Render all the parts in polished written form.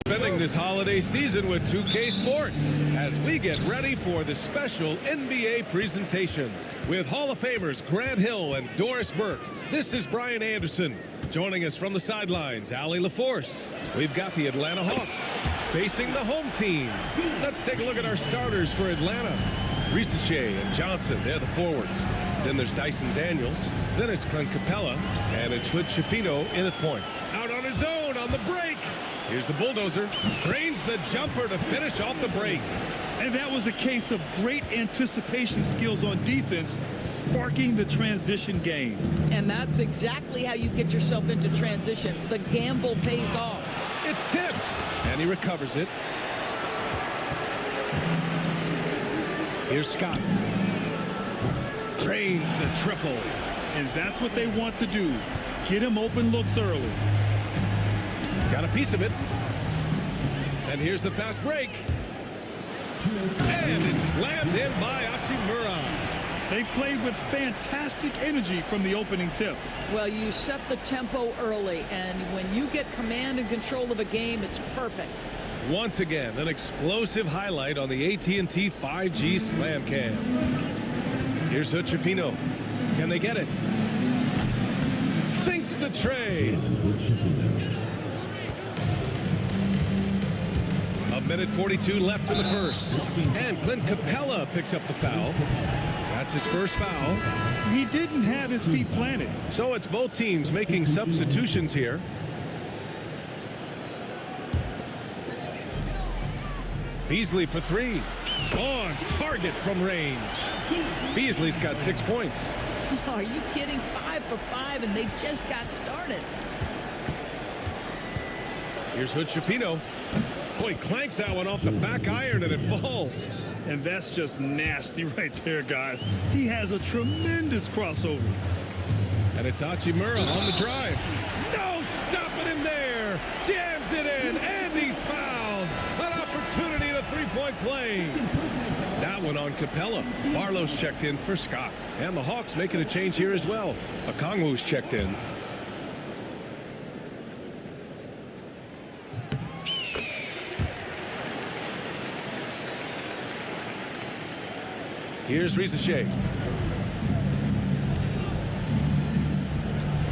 spending this holiday season with 2K Sports as we get ready for the special NBA presentation. With Hall of Famers Grant Hill and Doris Burke, this is Brian Anderson. Joining us from the sidelines, Allie LaForce. We've got the Atlanta Hawks facing the home team. Let's take a look at our starters for Atlanta. Shea and Johnson, they're the forwards. Then there's Dyson Daniels. Then it's Clint Capella. And it's Hood Schifino in at point. Out on his own on the break. Here's the bulldozer. Drains the jumper to finish off the break. And that was a case of great anticipation skills on defense, sparking the transition game. And that's exactly how you get yourself into transition. The gamble pays off. It's tipped. And he recovers it. Here's Scott. Drains the triple. And that's what they want to do. Get him open looks early. Got a piece of it. And here's the fast break. And it's slammed in by Hachimura. They played with fantastic energy from the opening tip. Well, you set the tempo early, and when you get command and control of a game, it's perfect. Once again, an explosive highlight on the AT&T 5G Slam Cam. Here's Hood Schifino. Can they get it? Sinks the tray. A minute 42 left in the first. And Clint Capella picks up the foul. That's his first foul. He didn't have his feet planted. So it's both teams making substitutions here. Beasley for three. On target from range. Beasley's got 6 points. Are you kidding? 5 for 5, and they just got started. Here's Hood Schifino. Boy, clanks that one off the back iron, and it falls. And that's just nasty right there, guys. He has a tremendous crossover. And it's Hachimura on the drive. No stopping him there. Jams it in, and he's fouled. An opportunity to three-point play. That one on Capella. Barlow's checked in for Scott. And the Hawks making a change here as well. Okongwu's checked in. Here's Shea.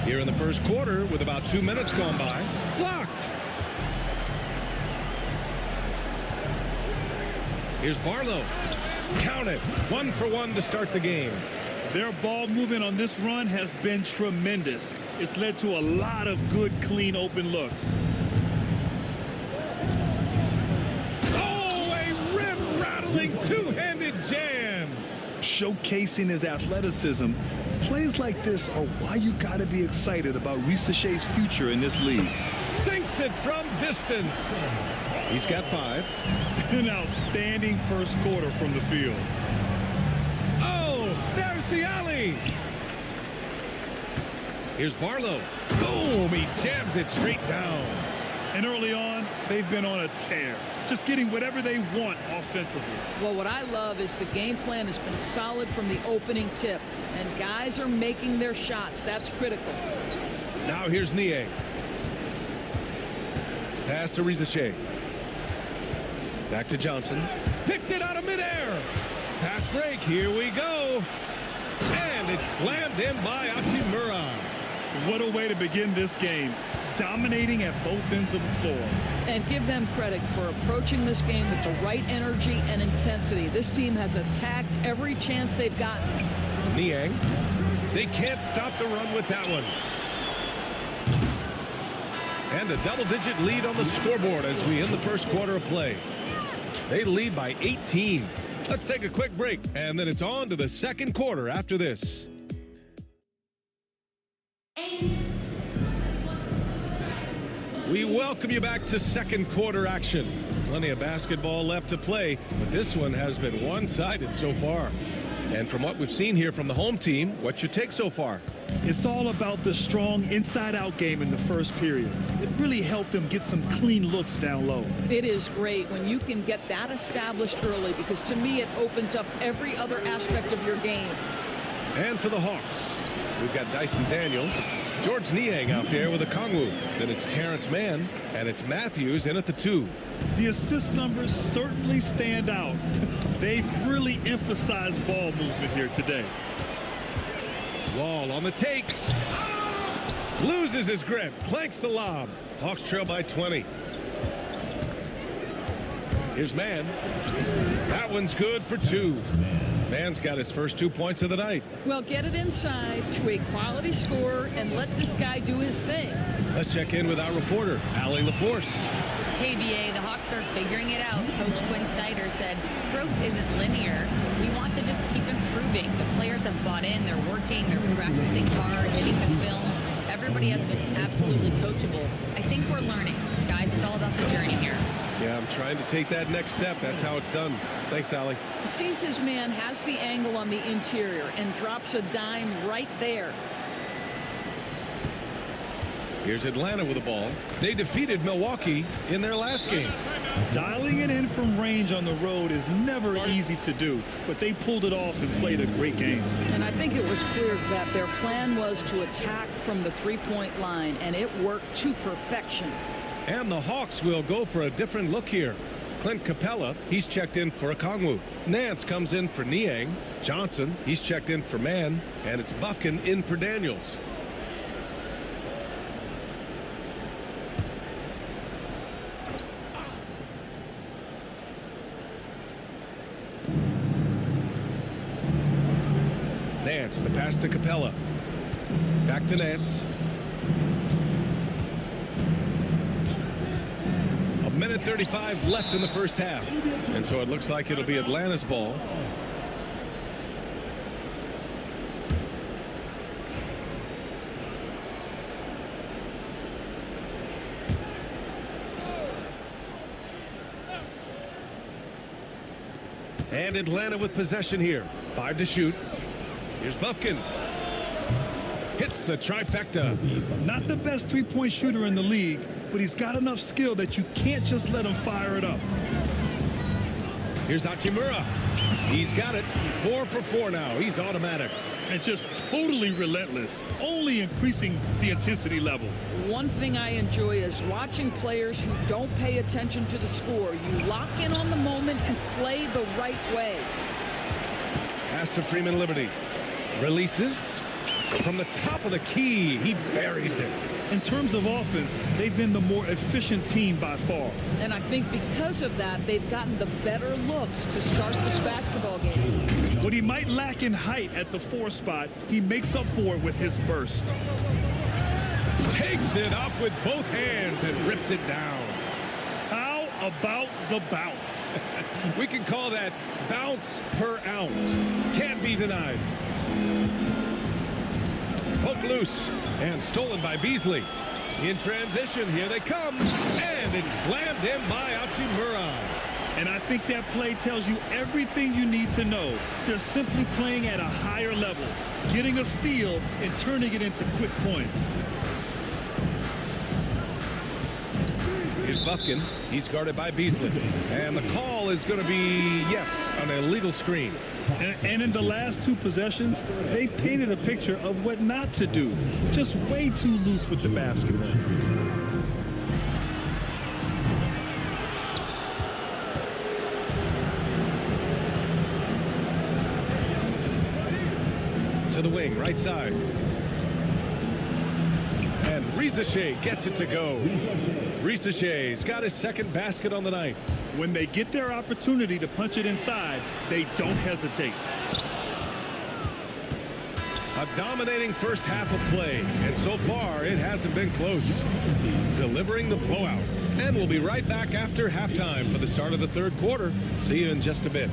Here in the first quarter with about 2 minutes gone by. Blocked. Here's Barlow. Count it. 1 for 1 to start the game. Their ball movement on this run has been tremendous. It's led to a lot of good, clean, open looks. Oh, a rim-rattling two-handed jam. Showcasing his athleticism, plays like this are why you got to be excited about Shea's future in this league. Sinks it from distance. He's got 5. An outstanding first quarter from the field. Oh, there's the alley. Here's Barlow. Boom, he jams it straight down. And early on, they've been on a tear, just getting whatever they want offensively. Well, what I love is the game plan has been solid from the opening tip, and guys are making their shots. That's critical. Now here's Niang. Pass to Shea. Back to Johnson. Picked it out of midair. Fast break. Here we go. And it's slammed in by Hachimura. What a way to begin this game. Dominating at both ends of the floor. And give them credit for approaching this game with the right energy and intensity. This team has attacked every chance they've gotten. Niang. They can't stop the run with that one. And a double-digit lead on the scoreboard as we end the first quarter of play. They lead by 18. Let's take a quick break, and then it's on to the second quarter after this. We welcome you back to second quarter action. Plenty of basketball left to play, but this one has been one-sided so far. And from what we've seen here from the home team, what's your take so far? It's all about the strong inside-out game in the first period. It really helped them get some clean looks down low. It is great when you can get that established early, because to me it opens up every other aspect of your game. And for the Hawks, we've got Dyson Daniels. George Niang out there with a Kongwu. Then it's Terrence Mann, and it's Matthews in at the 2. The assist numbers certainly stand out. They've really emphasized ball movement here today. Wall on the take. Loses his grip. Clanks the lob. Hawks trail by 20. Here's Mann. That one's good for 2. Mann's got his first 2 points of the night. Well, get it inside to a quality scorer and let this guy do his thing. Let's check in with our reporter, Allie LaForce. Hey, BA, the Hawks are figuring it out. Coach Quinn Snyder said growth isn't linear. We want to just keep improving. The players have bought in. They're working. They're practicing hard, hitting the film. Everybody has been absolutely coachable. I think we're learning. Guys, it's all about the journey here. Yeah, I'm trying to take that next step. That's how it's done. Thanks, Allie. Sees his man, has the angle on the interior, and drops a dime right there. Here's Atlanta with the ball. They defeated Milwaukee in their last game. Dialing it in from range on the road is never easy to do, but they pulled it off and played a great game. And I think it was clear that their plan was to attack from the three-point line, and it worked to perfection. And the Hawks will go for a different look here. Clint Capella, he's checked in for a Kongwu. Nance comes in for Niang. Johnson, he's checked in for Mann. And it's Bufkin in for Daniels. Nance, the pass to Capella. Back to Nance. Minute 35 left in the first half. And so it looks like it'll be Atlanta's ball. And Atlanta with possession here. 5 to shoot. Here's Bufkin. Hits the trifecta. Not the best three-point shooter in the league, but he's got enough skill that you can't just let him fire it up. Here's Hachimura. He's got it. 4 for 4 now. He's automatic. And just totally relentless, only increasing the intensity level. One thing I enjoy is watching players who don't pay attention to the score. You lock in on the moment and play the right way. Pass to Freeman Liberty. Releases. From the top of the key, he buries it. In terms of offense, they've been the more efficient team by far. And I think because of that, they've gotten the better looks to start this basketball game. What he might lack in height at the 4 spot, he makes up for it with his burst. Takes it up with both hands and rips it down. How about the bounce? We can call that bounce per ounce. Can't be denied. Poked loose and stolen by Beasley. In transition, here they come, and it's slammed in by Hachimura. And I think that play tells you everything you need to know. They're simply playing at a higher level, getting a steal and turning it into quick points. Here's Bufkin. He's guarded by Beasley. And the call is going to be, yes, an illegal screen. And in the last 2 possessions, they've painted a picture of what not to do. Just way too loose with the basketball. To the wing, right side. And Risache gets it to go. Risache's got his second basket on the night. When they get their opportunity to punch it inside, they don't hesitate. A dominating first half of play, and so far it hasn't been close. Delivering the blowout. And we'll be right back after halftime for the start of the third quarter. See you in just a bit.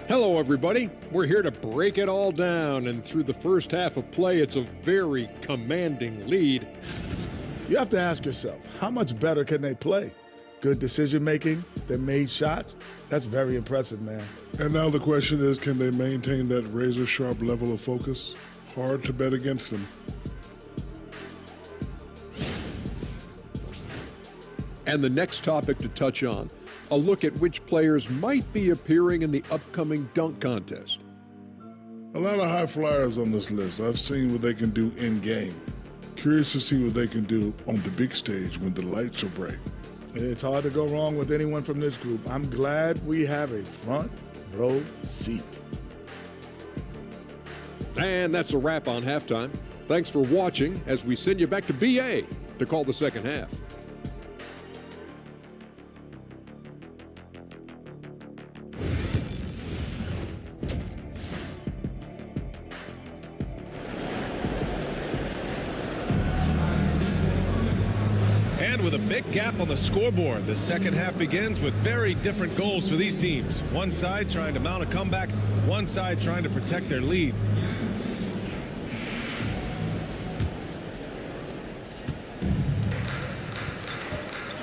Hello, everybody. We're here to break it all down, and through the first half of play, it's a very commanding lead. You have to ask yourself, how much better can they play? Good decision-making, they made shots. That's very impressive, man. And now the question is, can they maintain that razor-sharp level of focus? Hard to bet against them. And the next topic to touch on, a look at which players might be appearing in the upcoming dunk contest. A lot of high flyers on this list. I've seen what they can do in game. Curious to see what they can do on the big stage when the lights are bright. It's hard to go wrong with anyone from this group. I'm glad we have a front row seat. And that's a wrap on halftime. Thanks for watching as we send you back to BA to call the second half. And with a big gap on the scoreboard, the second half begins with very different goals for these teams. One side trying to mount a comeback, one side trying to protect their lead.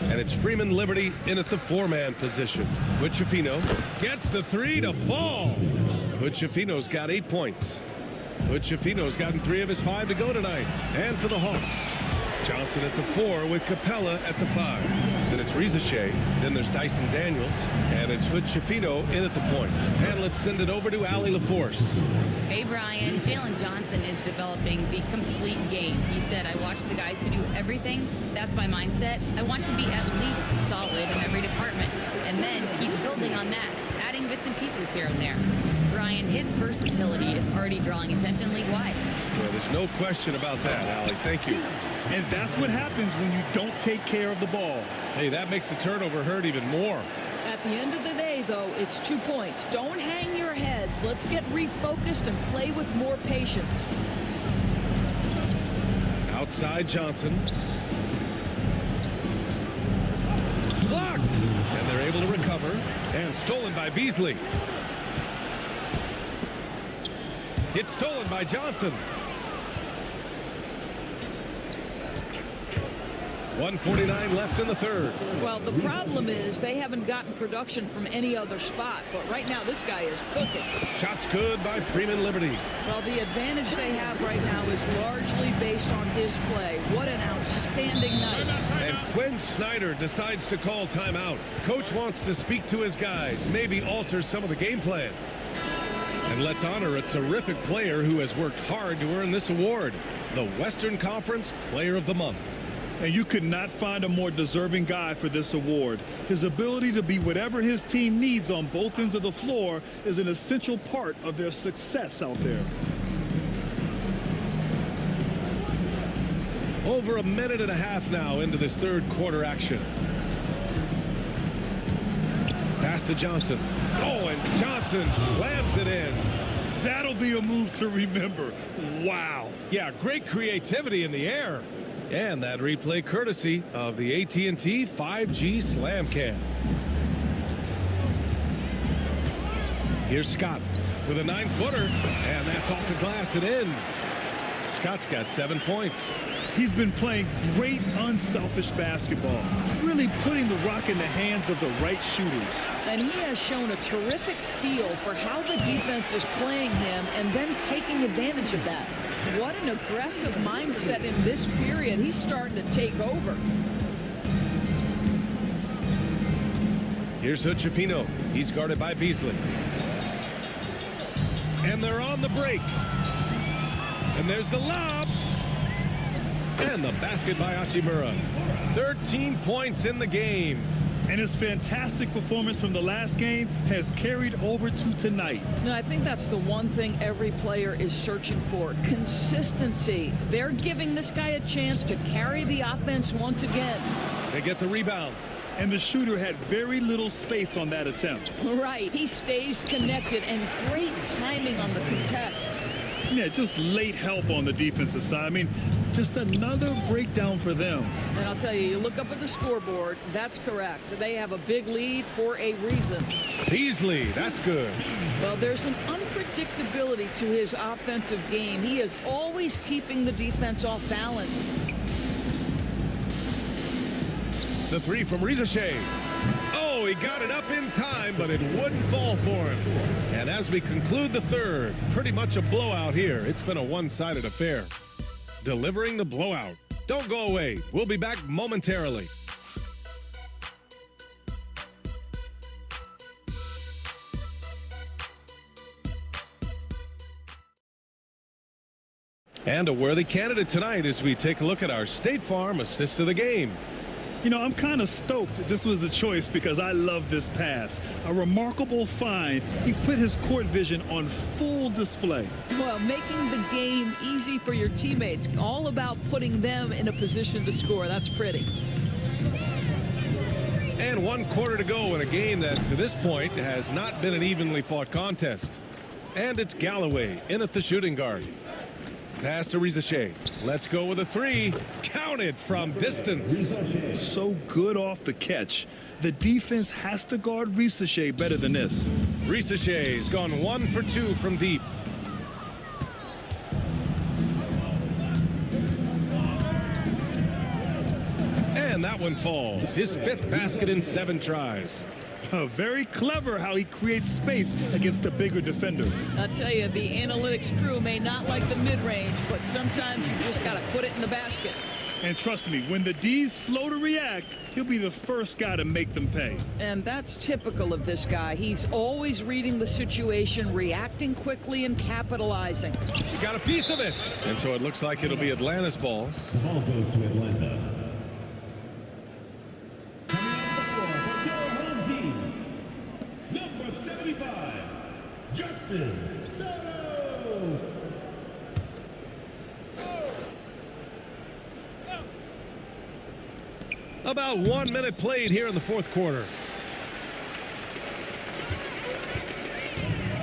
And it's Freeman Liberty in at the four-man position. Hood-Schifino gets the three to fall. Hood-Schifino's got 8 points. Hood-Schifino's gotten 3 of his 5 to go tonight. And for the Hawks, Johnson at the 4 with Capella at the 5. Then it's Rizachet. Then there's Dyson Daniels. And it's Hood-Schifino in at the point. And let's send it over to Ali LaForce. Hey, Brian. Jalen Johnson is developing the complete game. He said, I watch the guys who do everything. That's my mindset. I want to be at least solid in every department. And then keep building on that, adding bits and pieces here and there. Brian, his versatility is already drawing attention league-wide. Well, there's no question about that, Ali. Thank you. And that's what happens when you don't take care of the ball. Hey, that makes the turnover hurt even more. At the end of the day, though, it's 2 points. Don't hang your heads. Let's get refocused and play with more patience. Outside Johnson. Blocked! And they're able to recover. And stolen by Beasley. It's stolen by Johnson. 1:49 left in the third. Well, the problem is they haven't gotten production from any other spot. But right now, this guy is cooking. Shots good by Freeman Liberty. Well, the advantage they have right now is largely based on his play. What an outstanding night. And Quinn Snyder decides to call timeout. Coach wants to speak to his guys, maybe alter some of the game plan. And let's honor a terrific player who has worked hard to earn this award, the Western Conference Player of the Month. And you could not find a more deserving guy for this award. His ability to be whatever his team needs on both ends of the floor is an essential part of their success out there. Over a minute and a half now into this third quarter action. Pass to Johnson. Oh, and Johnson slams it in. That'll be a move to remember. Wow. Yeah, great creativity in the air. And that replay courtesy of the AT&T 5G Slam Cam. Here's Scott with a 9-footer, and that's off the glass and in. Scott's got 7 points. He's been playing great unselfish basketball, really putting the rock in the hands of the right shooters. And he has shown a terrific feel for how the defense is playing him and then taking advantage of that. What an aggressive mindset in this period. He's starting to take over. Here's Hood-Schifino. He's guarded by Beasley. And they're on the break. And there's the lob. And the basket by Hachimura. 13 points in the game. And his fantastic performance from the last game has carried over to tonight. And I think that's the one thing every player is searching for. Consistency. They're giving this guy a chance to carry the offense once again. They get the rebound. And the shooter had very little space on that attempt. Right. He stays connected and great timing on the contest. Yeah, just late help on the defensive side. I mean, just another breakdown for them. And I'll tell you look up at the scoreboard, that's correct. They have a big lead for a reason. Beasley, that's good. Well, there's an unpredictability to his offensive game. He is always keeping the defense off balance. The three from Rizachet. Oh, he got it up in time, but it wouldn't fall for him. And as we conclude the third, pretty much a blowout here. It's been a one-sided affair. Delivering the blowout. Don't go away. We'll be back momentarily. And a worthy candidate tonight as we take a look at our State Farm assist of the game. You know, I'm kind of stoked this was a choice because I love this pass. A remarkable find. He put his court vision on full display. Well, making the game easy for your teammates. All about putting them in a position to score. That's pretty. And 1 quarter to go in a game that to this point has not been an evenly fought contest. And it's Galloway in at the shooting guard. Pass to Rizachet. Let's go with a 3. Count it from distance. So good off the catch. The defense has to guard Rizachet better than this. Rizachet's gone 1 for 2 from deep. And that one falls. His 5th basket in 7 tries. Very clever how he creates space against the bigger defender. I'll tell you, the analytics crew may not like the mid-range, but sometimes you just got to put it in the basket. And trust me, when the D's slow to react, he'll be the first guy to make them pay. And that's typical of this guy. He's always reading the situation, reacting quickly, and capitalizing. He got a piece of it. And so it looks like it'll be Atlanta's ball. The ball goes to Atlanta. Number 75, Justin Soto. About 1 minute played here in the 4th quarter.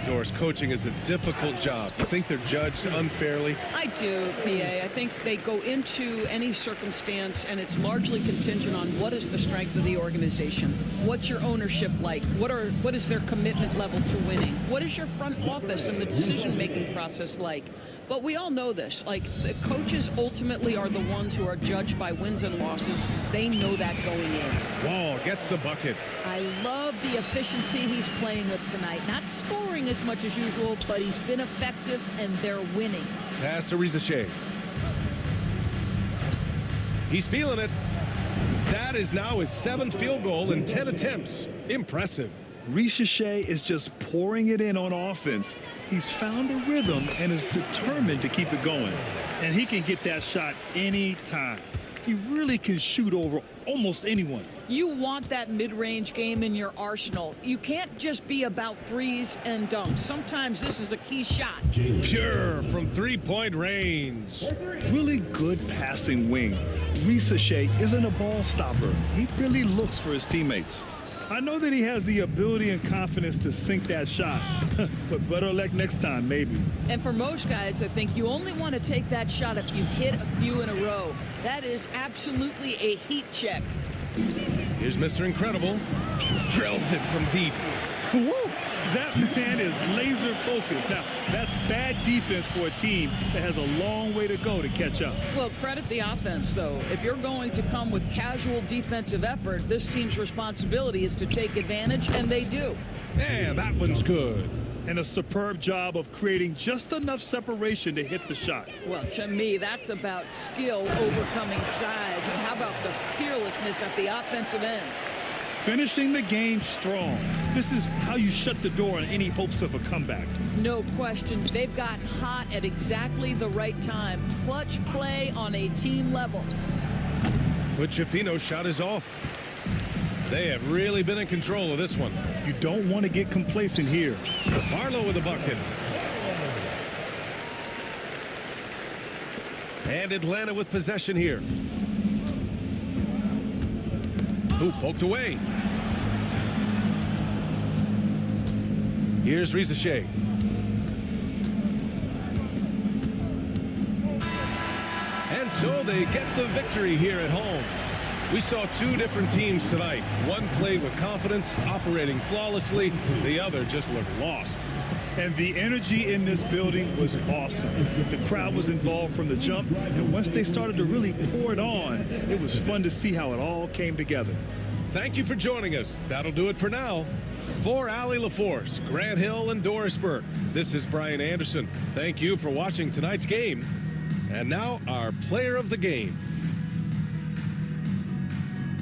Doris, coaching is a difficult job. You think they're judged unfairly? I do, PA. I think they go into any circumstance, and it's largely contingent on what is the strength of the organization. What's your ownership like? What is their commitment level to winning? What is your front office and the decision-making process like? But we all know this. Like, the coaches ultimately are the ones who are judged by wins and losses. They know that going in. Wall gets the bucket. I love the efficiency he's playing with tonight. Not scoring as much as usual, but he's been effective, and they're winning. Pass to Rizachet. He's feeling it. That is now his 7th field goal in 10 attempts. Impressive. Rizachet is just pouring it in on offense. He's found a rhythm and is determined to keep it going. And he can get that shot anytime. He really can shoot over almost anyone. You want that mid-range game in your arsenal. You can't just be about threes and dunks. Sometimes this is a key shot. Pure from 3-point range. Really good passing wing. Rizachet isn't a ball stopper. He really looks for his teammates. I know that he has the ability and confidence to sink that shot, but better luck next time, maybe. And for most guys, I think you only want to take that shot if you've hit a few in a row. That is absolutely a heat check. Here's Mr. Incredible. Drills it from deep. Woo! That man is laser focused. Now, that's bad defense for a team that has a long way to go to catch up. Well, credit the offense, though. If you're going to come with casual defensive effort, this team's responsibility is to take advantage, and they do. Yeah, that one's good. And a superb job of creating just enough separation to hit the shot. Well, to me, that's about skill overcoming size. And how about the fearlessness at the offensive end? Finishing the game strong. This is how you shut the door on any hopes of a comeback. No question. They've gotten hot at exactly the right time. Clutch play on a team level. But Schifino's shot is off. They have really been in control of this one. You don't want to get complacent here. Barlow with a bucket. And Atlanta with possession here. Who poked away? Here's Rizachet. And so they get the victory here at home. We saw 2 different teams tonight. One played with confidence, operating flawlessly. The other just looked lost. And the energy in this building was awesome. The crowd was involved from the jump, and once they started to really pour it on, it was fun to see how it all came together. Thank you for joining us. That'll do it for now. For Allie LaForce, Grant Hill, and Doris Burke, this is Brian Anderson. Thank you for watching tonight's game. And now our player of the game.